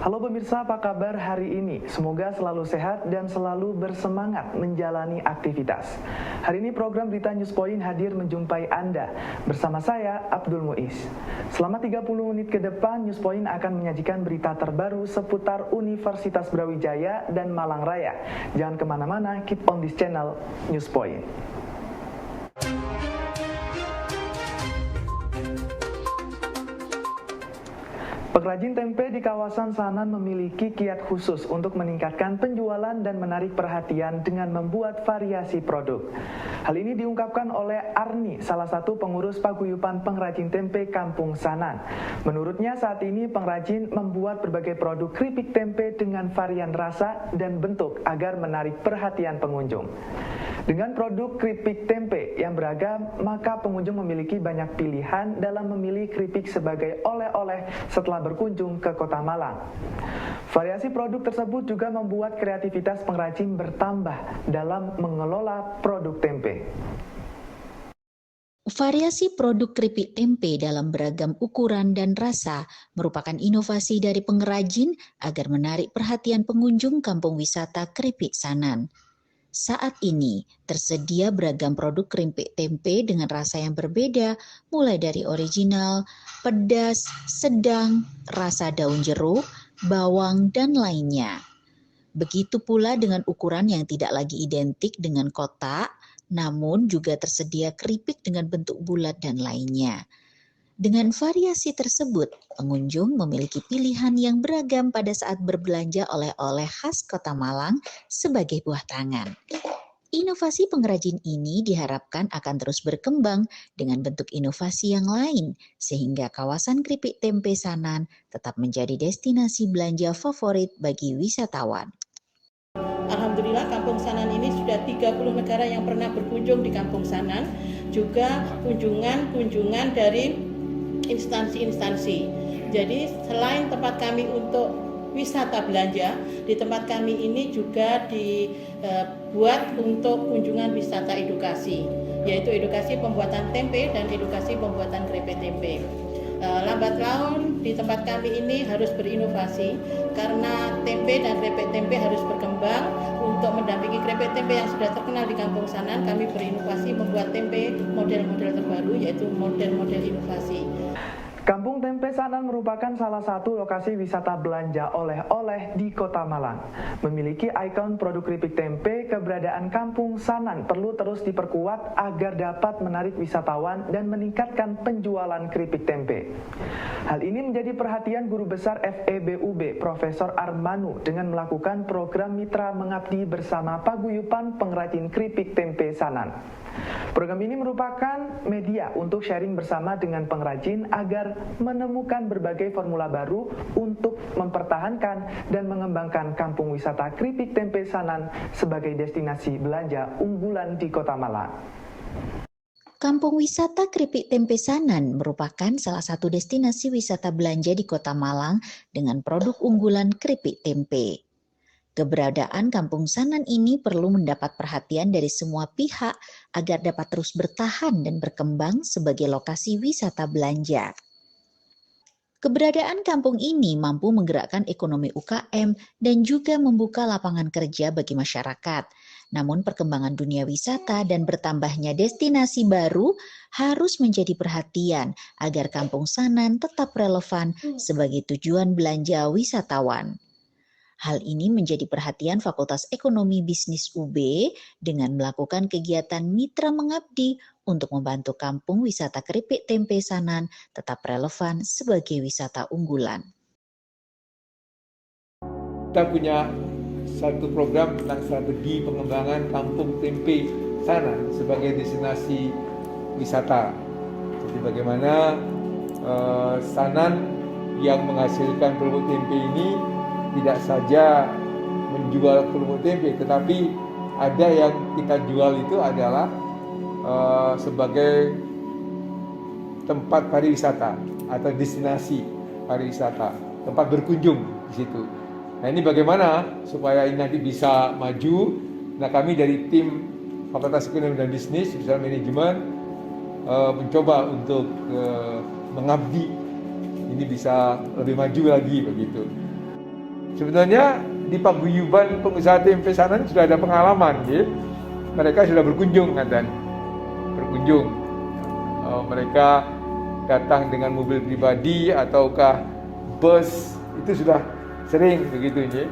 Halo pemirsa, apa kabar hari ini? Semoga selalu sehat dan selalu bersemangat menjalani aktivitas. Hari ini program Berita Newspoint hadir menjumpai Anda bersama saya, Abdul Muiz. Selama 30 menit ke depan, Newspoint akan menyajikan berita terbaru seputar Universitas Brawijaya dan Malang Raya. Jangan kemana-mana, keep on this channel, Newspoint. Pengrajin tempe di kawasan Sanan memiliki kiat khusus untuk meningkatkan penjualan dan menarik perhatian dengan membuat variasi produk. Hal ini diungkapkan oleh Arni, salah satu pengurus paguyuban pengrajin tempe Kampung Sanan. Menurutnya saat ini pengrajin membuat berbagai produk keripik tempe dengan varian rasa dan bentuk agar menarik perhatian pengunjung. Dengan produk keripik tempe yang beragam, maka pengunjung memiliki banyak pilihan dalam memilih keripik sebagai oleh-oleh setelah berkunjung ke Kota Malang. Variasi produk tersebut juga membuat kreativitas pengrajin bertambah dalam mengelola produk tempe. Variasi produk keripik tempe dalam beragam ukuran dan rasa merupakan inovasi dari pengrajin agar menarik perhatian pengunjung kampung wisata Keripik Sanan. Saat ini tersedia beragam produk keripik tempe dengan rasa yang berbeda, mulai dari original, pedas, sedang, rasa daun jeruk, bawang, dan lainnya. Begitu pula dengan ukuran yang tidak lagi identik dengan kotak, namun juga tersedia keripik dengan bentuk bulat dan lainnya. Dengan variasi tersebut, pengunjung memiliki pilihan yang beragam pada saat berbelanja oleh-oleh khas Kota Malang sebagai buah tangan. Inovasi pengrajin ini diharapkan akan terus berkembang dengan bentuk inovasi yang lain, sehingga kawasan keripik tempe Sanan tetap menjadi destinasi belanja favorit bagi wisatawan. Alhamdulillah Kampung Sanan ini sudah 30 negara yang pernah berkunjung di Kampung Sanan, juga kunjungan dari instansi-instansi. Jadi selain tempat kami untuk wisata belanja, di tempat kami ini juga dibuat untuk kunjungan wisata edukasi, yaitu edukasi pembuatan tempe dan edukasi pembuatan keripik tempe. Lambat laun di tempat kami ini harus berinovasi karena tempe dan keripik tempe harus berkembang. Untuk mendampingi keripik tempe yang sudah terkenal di Kampung Sanan, kami berinovasi membuat tempe model-model terbaru, yaitu model-model inovasi. Kampung Tempe Sanan merupakan salah satu lokasi wisata belanja oleh-oleh di Kota Malang. Memiliki ikon produk keripik tempe, keberadaan Kampung Sanan perlu terus diperkuat agar dapat menarik wisatawan dan meningkatkan penjualan keripik tempe. Hal ini menjadi perhatian Guru Besar FEBUB, Profesor Armanu, dengan melakukan program Mitra Mengabdi bersama Paguyuban Pengrajin Keripik Tempe Sanan. Program ini merupakan media untuk sharing bersama dengan pengrajin agar menemukan berbagai formula baru untuk mempertahankan dan mengembangkan kampung wisata keripik tempe Sanan sebagai destinasi belanja unggulan di Kota Malang. Kampung wisata Keripik Tempe Sanan merupakan salah satu destinasi wisata belanja di Kota Malang dengan produk unggulan keripik tempe. Keberadaan Kampung Sanan ini perlu mendapat perhatian dari semua pihak agar dapat terus bertahan dan berkembang sebagai lokasi wisata belanja. Keberadaan kampung ini mampu menggerakkan ekonomi UKM dan juga membuka lapangan kerja bagi masyarakat. Namun perkembangan dunia wisata dan bertambahnya destinasi baru harus menjadi perhatian agar Kampung Sanan tetap relevan sebagai tujuan belanja wisatawan. Hal ini menjadi perhatian Fakultas Ekonomi Bisnis UB dengan melakukan kegiatan Mitra Mengabdi untuk membantu kampung wisata keripik tempe Sanan tetap relevan sebagai wisata unggulan. Kita punya satu program tentang strategi pengembangan kampung tempe Sanan sebagai destinasi wisata. Jadi bagaimana Sanan yang menghasilkan keripik tempe ini tidak saja menjual keripik tempe, tetapi ada yang kita jual itu adalah sebagai tempat pariwisata atau destinasi pariwisata, tempat berkunjung di situ. Nah ini bagaimana supaya ini nanti bisa maju? Nah kami dari tim Fakultas Ekonomi dan Bisnis, Jurusan Manajemen mencoba untuk mengabdi ini bisa lebih maju lagi begitu. Sebenarnya di paguyuban pengusaha tempe Sanan sudah ada pengalaman, ya. Mereka sudah berkunjung, berkunjung. Mereka datang dengan mobil pribadi ataukah bus, itu sudah sering begitu, ya.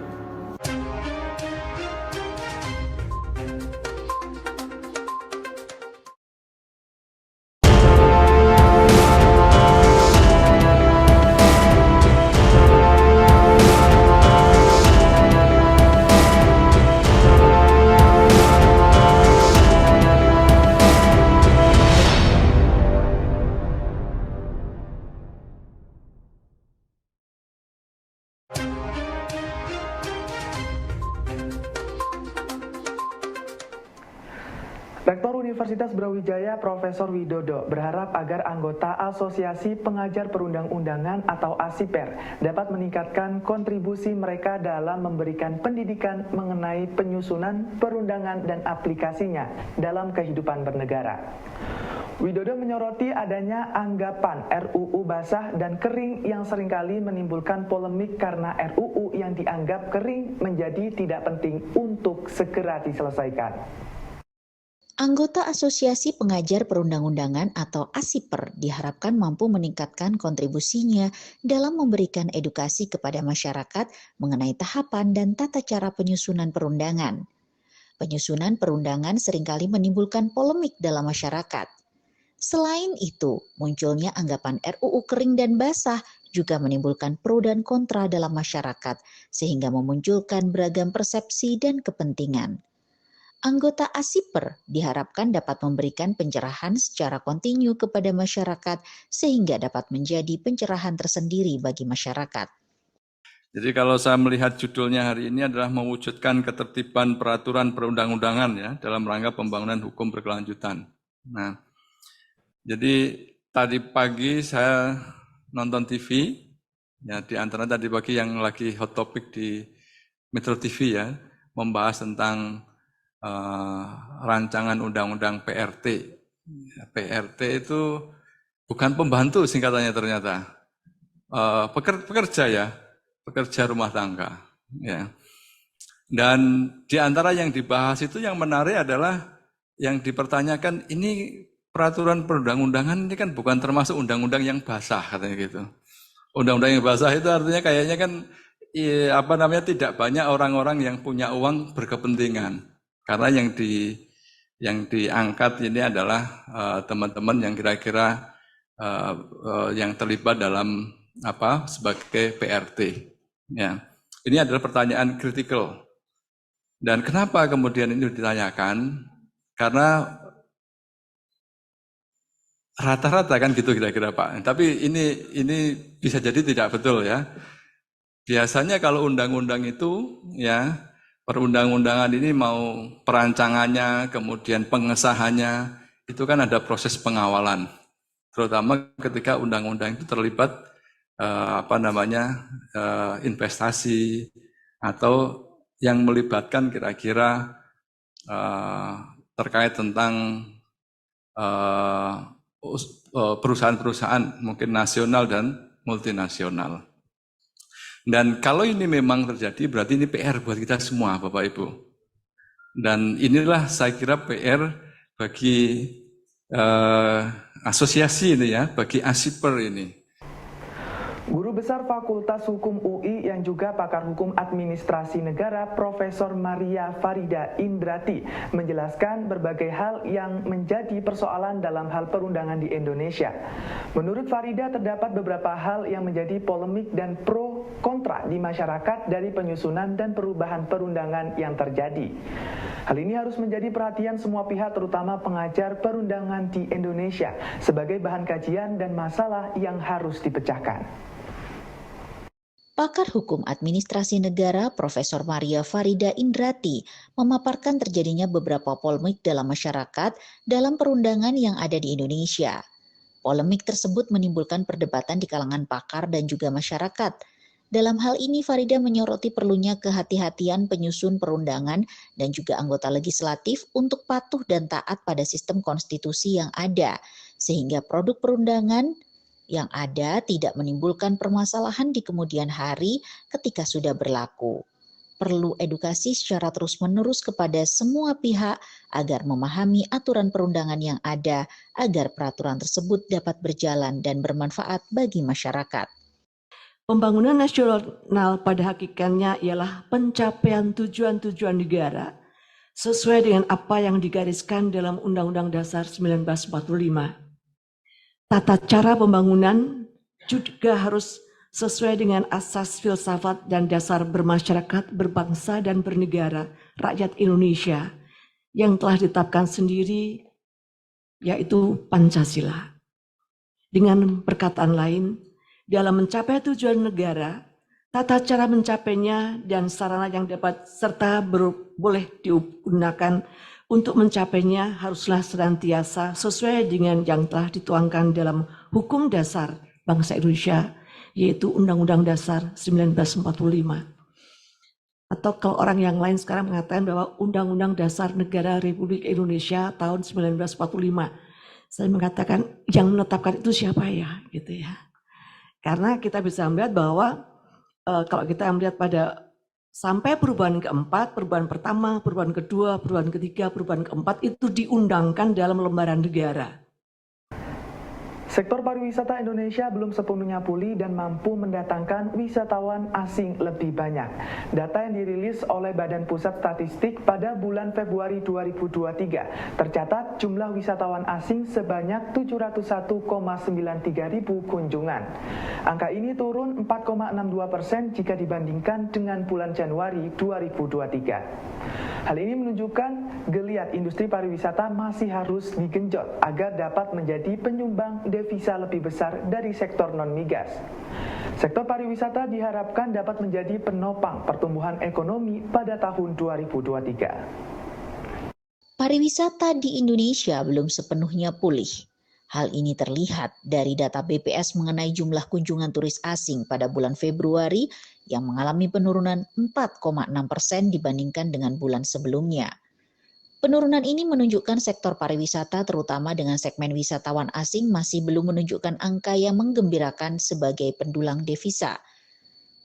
Rektor Universitas Brawijaya Profesor Widodo berharap agar anggota Asosiasi Pengajar Perundang-undangan atau ASIPER dapat meningkatkan kontribusi mereka dalam memberikan pendidikan mengenai penyusunan perundangan dan aplikasinya dalam kehidupan bernegara. Widodo menyoroti adanya anggapan RUU basah dan kering yang seringkali menimbulkan polemik karena RUU yang dianggap kering menjadi tidak penting untuk segera diselesaikan. Anggota Asosiasi Pengajar Perundang-undangan atau ASIPER diharapkan mampu meningkatkan kontribusinya dalam memberikan edukasi kepada masyarakat mengenai tahapan dan tata cara penyusunan perundangan. Penyusunan perundangan seringkali menimbulkan polemik dalam masyarakat. Selain itu, munculnya anggapan RUU kering dan basah juga menimbulkan pro dan kontra dalam masyarakat, sehingga memunculkan beragam persepsi dan kepentingan. Anggota ASIPER diharapkan dapat memberikan pencerahan secara kontinu kepada masyarakat sehingga dapat menjadi pencerahan tersendiri bagi masyarakat. Jadi kalau saya melihat judulnya hari ini adalah mewujudkan ketertiban peraturan perundang-undangan ya dalam rangka pembangunan hukum berkelanjutan. Nah, jadi tadi pagi saya nonton TV, ya di antara tadi pagi yang lagi hot topic di Metro TV ya, membahas tentang rancangan undang-undang PRT. PRT itu bukan pembantu singkatannya ternyata, pekerja ya, pekerja rumah tangga. Ya. Dan di antara yang dibahas itu yang menarik adalah yang dipertanyakan ini peraturan perundang-undangan ini kan bukan termasuk undang-undang yang basah katanya gitu. Undang-undang yang basah itu artinya kayaknya kan tidak banyak orang-orang yang punya uang berkepentingan. Karena yang diangkat ini adalah teman-teman yang kira-kira yang terlibat dalam sebagai PRT. Ya, ini adalah pertanyaan kritikal. Dan kenapa kemudian ini ditanyakan? Karena rata-rata kan gitu kira-kira Pak. Tapi ini bisa jadi tidak betul ya. Biasanya kalau undang-undang itu ya perundang-undangan ini mau perancangannya, kemudian pengesahannya, itu kan ada proses pengawalan. Terutama ketika undang-undang itu terlibat investasi atau yang melibatkan kira-kira terkait tentang perusahaan-perusahaan mungkin nasional dan multinasional. Dan kalau ini memang terjadi, berarti ini PR buat kita semua, Bapak Ibu. Dan inilah saya kira PR bagi asosiasi ini ya, bagi ASIPER ini. Guru Besar Fakultas Hukum UI yang juga pakar hukum administrasi negara Profesor Maria Farida Indrati menjelaskan berbagai hal yang menjadi persoalan dalam hal perundangan di Indonesia. Menurut Farida terdapat beberapa hal yang menjadi polemik dan pro kontra di masyarakat dari penyusunan dan perubahan perundangan yang terjadi. Hal ini harus menjadi perhatian semua pihak terutama pengajar perundangan di Indonesia sebagai bahan kajian dan masalah yang harus dipecahkan. Pakar Hukum Administrasi Negara Profesor Maria Farida Indrati memaparkan terjadinya beberapa polemik dalam masyarakat dalam perundangan yang ada di Indonesia. Polemik tersebut menimbulkan perdebatan di kalangan pakar dan juga masyarakat. Dalam hal ini Farida menyoroti perlunya kehati-hatian penyusun perundangan dan juga anggota legislatif untuk patuh dan taat pada sistem konstitusi yang ada, sehingga produk perundangan yang ada tidak menimbulkan permasalahan di kemudian hari ketika sudah berlaku. Perlu edukasi secara terus-menerus kepada semua pihak agar memahami aturan perundangan yang ada agar peraturan tersebut dapat berjalan dan bermanfaat bagi masyarakat. Pembangunan nasional pada hakikatnya ialah pencapaian tujuan-tujuan negara sesuai dengan apa yang digariskan dalam Undang-Undang Dasar 1945. Tata cara pembangunan juga harus sesuai dengan asas filsafat dan dasar bermasyarakat, berbangsa, dan bernegara rakyat Indonesia yang telah ditetapkan sendiri, yaitu Pancasila. Dengan perkataan lain, dalam mencapai tujuan negara, tata cara mencapainya dan sarana yang dapat serta boleh digunakan untuk mencapainya haruslah senantiasa sesuai dengan yang telah dituangkan dalam Hukum Dasar Bangsa Indonesia, yaitu Undang-Undang Dasar 1945. Atau kalau orang yang lain sekarang mengatakan bahwa Undang-Undang Dasar Negara Republik Indonesia tahun 1945. Saya mengatakan yang menetapkan itu siapa ya, gitu ya. Karena kita bisa melihat bahwa kalau kita melihat pada sampai perubahan keempat, perubahan pertama, perubahan kedua, perubahan ketiga, perubahan keempat itu diundangkan dalam lembaran negara. Sektor pariwisata Indonesia belum sepenuhnya pulih dan mampu mendatangkan wisatawan asing lebih banyak. Data yang dirilis oleh Badan Pusat Statistik pada bulan Februari 2023 tercatat jumlah wisatawan asing sebanyak 701,93 ribu kunjungan. Angka ini turun 4,62% jika dibandingkan dengan bulan Januari 2023. Hal ini menunjukkan geliat industri pariwisata masih harus digenjot agar dapat menjadi penyumbang devisa lebih besar dari sektor non-migas. Sektor pariwisata diharapkan dapat menjadi penopang pertumbuhan ekonomi pada tahun 2023. Pariwisata di Indonesia belum sepenuhnya pulih. Hal ini terlihat dari data BPS mengenai jumlah kunjungan turis asing pada bulan Februari yang mengalami penurunan 4,6% dibandingkan dengan bulan sebelumnya. Penurunan ini menunjukkan sektor pariwisata terutama dengan segmen wisatawan asing masih belum menunjukkan angka yang menggembirakan sebagai pendulang devisa.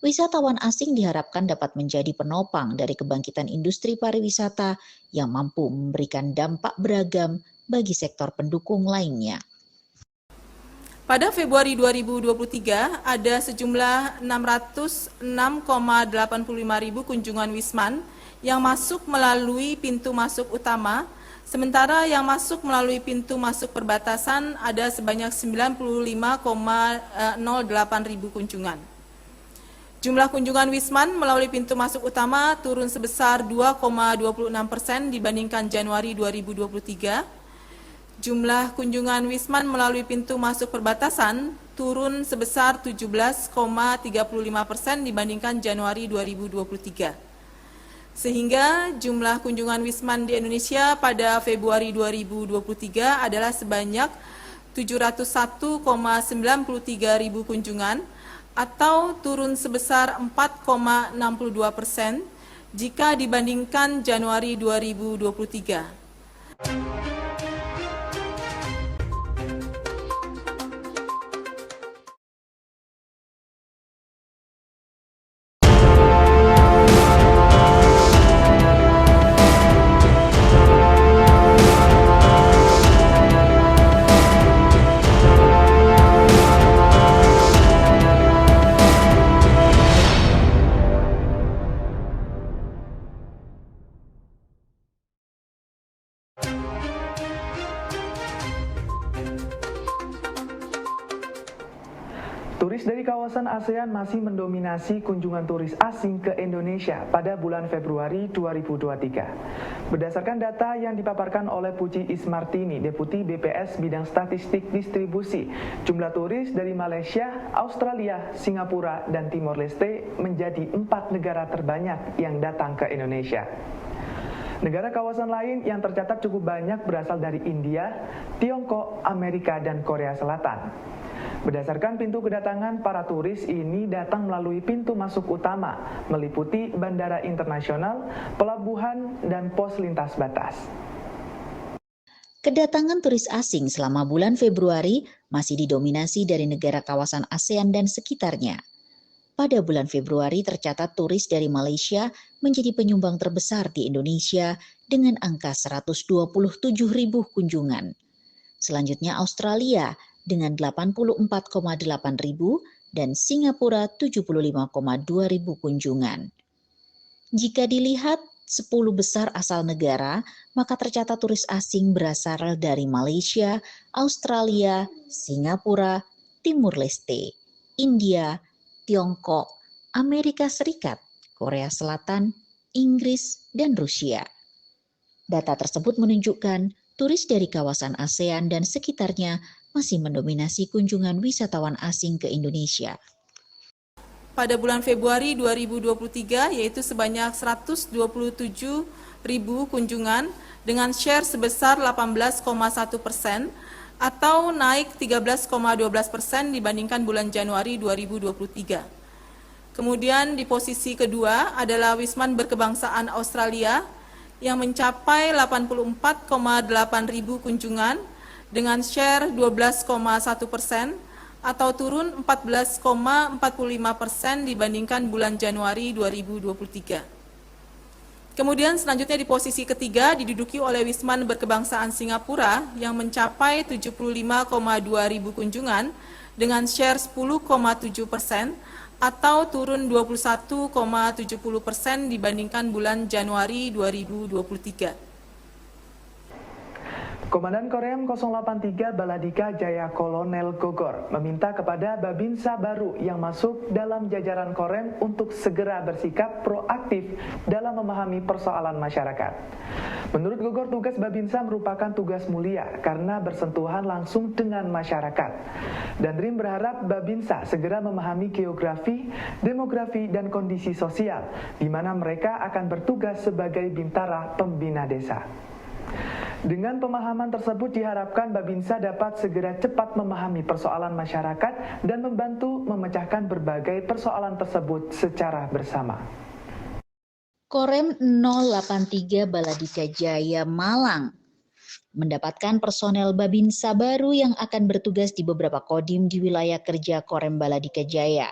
Wisatawan asing diharapkan dapat menjadi penopang dari kebangkitan industri pariwisata yang mampu memberikan dampak beragam bagi sektor pendukung lainnya. Pada Februari 2023 ada sejumlah 606,85 ribu kunjungan Wisman yang masuk melalui pintu masuk utama, sementara yang masuk melalui pintu masuk perbatasan ada sebanyak 95,08 ribu kunjungan. Jumlah kunjungan Wisman melalui pintu masuk utama turun sebesar 2,26% dibandingkan Januari 2023. Jumlah kunjungan Wisman melalui pintu masuk perbatasan turun sebesar 17,35% dibandingkan Januari 2023. Sehingga jumlah kunjungan Wisman di Indonesia pada Februari 2023 adalah sebanyak 701,93 ribu kunjungan atau turun sebesar 4,62% jika dibandingkan Januari 2023. Turis dari kawasan ASEAN masih mendominasi kunjungan turis asing ke Indonesia pada bulan Februari 2023. Berdasarkan data yang dipaparkan oleh Puji Ismartini, Deputi BPS Bidang Statistik Distribusi, jumlah turis dari Malaysia, Australia, Singapura, dan Timor Leste menjadi 4 negara terbanyak yang datang ke Indonesia. Negara kawasan lain yang tercatat cukup banyak berasal dari India, Tiongkok, Amerika, dan Korea Selatan. Berdasarkan pintu kedatangan, para turis ini datang melalui pintu masuk utama, meliputi bandara internasional, pelabuhan, dan pos lintas batas. Kedatangan turis asing selama bulan Februari masih didominasi dari negara kawasan ASEAN dan sekitarnya. Pada bulan Februari tercatat turis dari Malaysia menjadi penyumbang terbesar di Indonesia dengan angka 127.000 kunjungan. Selanjutnya Australia dengan 84,8 ribu dan Singapura 75,2 ribu kunjungan. Jika dilihat 10 besar asal negara, maka tercatat turis asing berasal dari Malaysia, Australia, Singapura, Timur Leste, India, Tiongkok, Amerika Serikat, Korea Selatan, Inggris, dan Rusia. Data tersebut menunjukkan turis dari kawasan ASEAN dan sekitarnya masih mendominasi kunjungan wisatawan asing ke Indonesia. Pada bulan Februari 2023 yaitu sebanyak 127.000 kunjungan dengan share sebesar 18,1% atau naik 13,12% dibandingkan bulan Januari 2023. Kemudian di posisi kedua adalah Wisman Berkebangsaan Australia yang mencapai 84,8 ribu kunjungan dengan share 12,1% atau turun 14,45% dibandingkan bulan Januari 2023. Kemudian selanjutnya di posisi ketiga diduduki oleh Wisman Berkebangsaan Singapura yang mencapai 75,2 ribu kunjungan dengan share 10,7% atau turun 21,70% dibandingkan bulan Januari 2023. Komandan Korem 083 Baladika Jaya Kolonel Gogor meminta kepada Babinsa baru yang masuk dalam jajaran Korem untuk segera bersikap proaktif dalam memahami persoalan masyarakat. Menurut Gogor, tugas Babinsa merupakan tugas mulia karena bersentuhan langsung dengan masyarakat. Dan Rim berharap Babinsa segera memahami geografi, demografi, dan kondisi sosial di mana mereka akan bertugas sebagai bintara pembina desa. Dengan pemahaman tersebut diharapkan Babinsa dapat segera cepat memahami persoalan masyarakat dan membantu memecahkan berbagai persoalan tersebut secara bersama. Korem 083 Baladika Jaya Malang mendapatkan personel Babinsa baru yang akan bertugas di beberapa kodim di wilayah kerja Korem Baladika Jaya.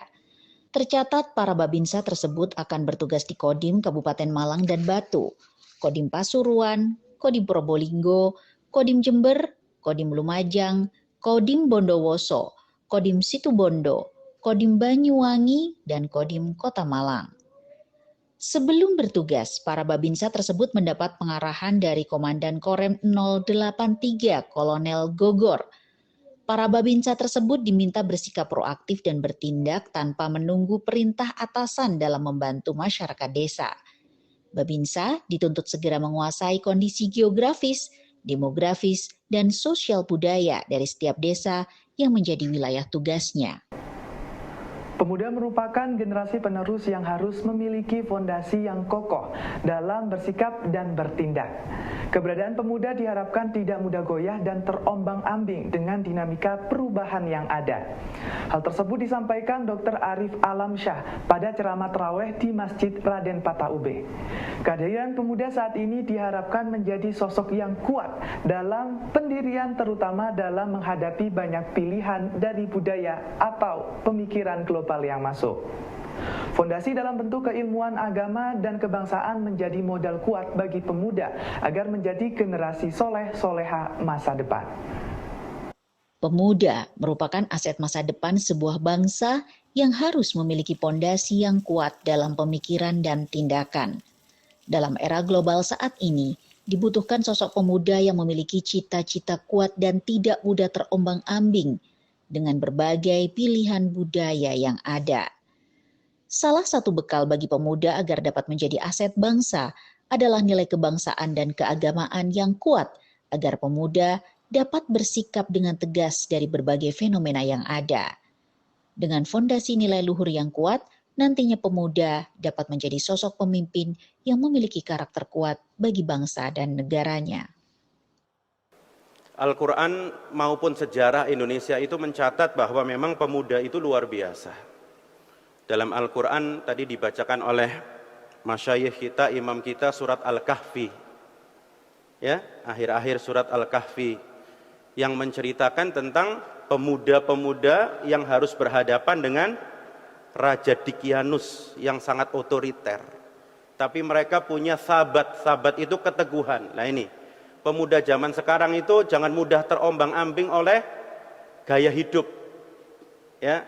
Tercatat para Babinsa tersebut akan bertugas di kodim Kabupaten Malang dan Batu, kodim Pasuruan, Kodim Probolinggo, Kodim Jember, Kodim Lumajang, Kodim Bondowoso, Kodim Situbondo, Kodim Banyuwangi, dan Kodim Kota Malang. Sebelum bertugas, para Babinsa tersebut mendapat pengarahan dari Komandan Korem 083 Kolonel Gogor. Para Babinsa tersebut diminta bersikap proaktif dan bertindak tanpa menunggu perintah atasan dalam membantu masyarakat desa. Babinsa dituntut segera menguasai kondisi geografis, demografis, dan sosial budaya dari setiap desa yang menjadi wilayah tugasnya. Pemuda merupakan generasi penerus yang harus memiliki fondasi yang kokoh dalam bersikap dan bertindak. Keberadaan pemuda diharapkan tidak mudah goyah dan terombang-ambing dengan dinamika perubahan yang ada. Hal tersebut disampaikan Dr. Arif Alamsyah pada ceramah tarawih di Masjid Raden Pata Ube. Kehadiran pemuda saat ini diharapkan menjadi sosok yang kuat dalam pendirian, terutama dalam menghadapi banyak pilihan dari budaya atau pemikiran global yang masuk. Fondasi dalam bentuk keilmuan agama dan kebangsaan menjadi modal kuat bagi pemuda agar menjadi generasi soleh-soleha masa depan. Pemuda merupakan aset masa depan sebuah bangsa yang harus memiliki fondasi yang kuat dalam pemikiran dan tindakan. Dalam era global saat ini, dibutuhkan sosok pemuda yang memiliki cita-cita kuat dan tidak mudah terombang-ambing dengan berbagai pilihan budaya yang ada. Salah satu bekal bagi pemuda agar dapat menjadi aset bangsa adalah nilai kebangsaan dan keagamaan yang kuat agar pemuda dapat bersikap dengan tegas dari berbagai fenomena yang ada. Dengan fondasi nilai luhur yang kuat, nantinya pemuda dapat menjadi sosok pemimpin yang memiliki karakter kuat bagi bangsa dan negaranya. Al-Quran maupun sejarah Indonesia itu mencatat bahwa memang pemuda itu luar biasa. Dalam Al-Quran tadi dibacakan oleh masyayikh kita, imam kita surat Al-Kahfi. Ya, akhir-akhir surat Al-Kahfi yang menceritakan tentang pemuda-pemuda yang harus berhadapan dengan Raja Dicyanus yang sangat otoriter. Tapi mereka punya sahabat itu keteguhan. Nah ini, pemuda zaman sekarang itu jangan mudah terombang-ambing oleh gaya hidup. Ya,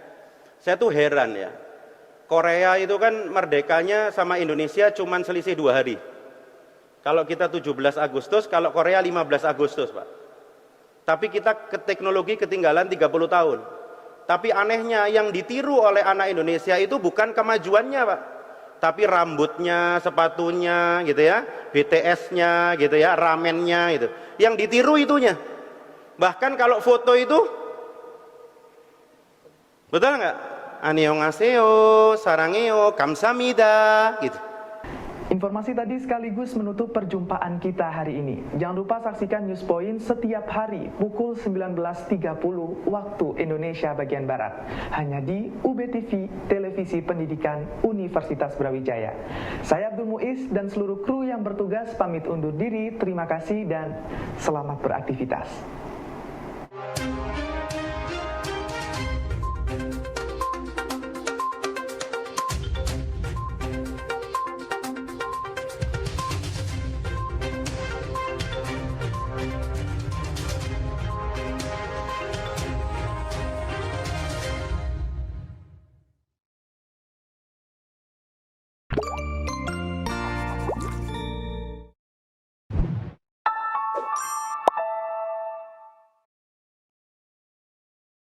saya tuh heran ya. Korea itu kan merdekanya sama Indonesia cuman selisih 2 hari. Kalau kita 17 Agustus, kalau Korea 15 Agustus, Pak. Tapi kita ke teknologi ketinggalan 30 tahun. Tapi anehnya yang ditiru oleh anak Indonesia itu bukan kemajuannya, Pak. Tapi rambutnya, sepatunya gitu ya, BTS-nya gitu ya, ramennya gitu. Yang ditiru itunya. Bahkan kalau foto itu, betul nggak? Annyeonghaseyo, sarangeo, kamsamida gitu. Informasi tadi sekaligus menutup perjumpaan kita hari ini. Jangan lupa saksikan News Point setiap hari pukul 19.30 waktu Indonesia bagian Barat. Hanya di UBTV, Televisi Pendidikan Universitas Brawijaya. Saya Abdul Muiz dan seluruh kru yang bertugas pamit undur diri. Terima kasih dan selamat beraktivitas.